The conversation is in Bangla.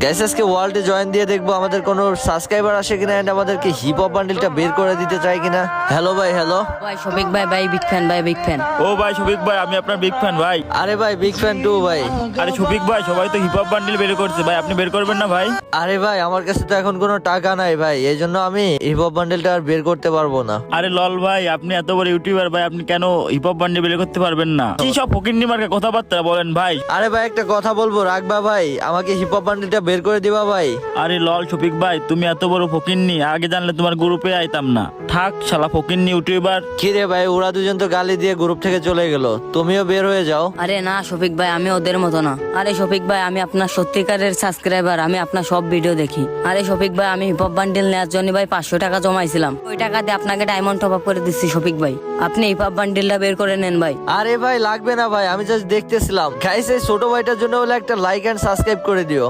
গাইস আজকে ওয়ার্ল্ডে জয়েন দিয়ে দেখবো আমাদের কোনো সাবস্ক্রাইবার আসে কিনা এন্ড আমাদেরকে হিপ হপ বান্ডিলটা বের করে দিতে চাই কিনা। হ্যালো ভাই, হ্যালো ভাই শফিক ভাই বিগ ফ্যান ভাই, বিগ ফ্যান। ও ভাই শফিক ভাই, আমি আপনার বিগ ফ্যান ভাই। আরে ভাই বিগ ফ্যান টু ভাই। আরে শফিক ভাই, সবাই তো হিপ হপ বান্ডিল বের করছে ভাই, আপনি বের করবেন না ভাই? আরে ভাই আমার কাছে তো এখন কোনো টাকা নাই ভাই, এই জন্য আমি হিপ হপ বান্ডিলটা আর বের করতে পারবো না। আরে লল ভাই, আপনি এত বড় ইউটিউবার ভাই, আপনি কেন হিপ হপ বান্ডিল বের করতে পারবেন না? কি সব ফকিন্নি মার্কা কথাবার্তা বলেন ভাই? আরে ভাই একটা কথা বলবো, রাখবা ভাই, আমাকে হিপ হপ বান্ডিলটা বের করে দিবা ভাই। আরে লল শফিক ভাই, তুমি এত বড় ফকিন্নি, আগে জানলে তোমার গ্রুপে আইতাম না। থাক শালা ফকিন্নি ইউটিউবার। কি রে ভাই, ওরা দুজন তো গালি দিয়ে গ্রুপ থেকে চলে গেল, তুমিও বের হয়ে যাও। আরে না শফিক ভাই, আমি ওদের মতো না। আরে শফিক ভাই, আমি আপনার সত্যিকারের সাবস্ক্রাইবার, আমি আপনার সব ভিডিও দেখি। আরে শফিক ভাই, আমি হিপ হপ বান্ডিল নেওয়ার জন্য ভাই 500 টাকা জমাইছিলাম, ওই টাকা দিয়ে আপনাকে ডায়মন্ড টপ আপ করে দিচ্ছি শফিক ভাই। আপনি হিপ হপ বান্ডিলটা বের করে নেন ভাই। আরে ভাই লাগবে না ভাই, আমি জাস্ট দেখতেছিলাম। গাইস এই ছোট ভাইটার জন্য হলে একটা লাইক এন্ড সাবস্ক্রাইব করে দিও।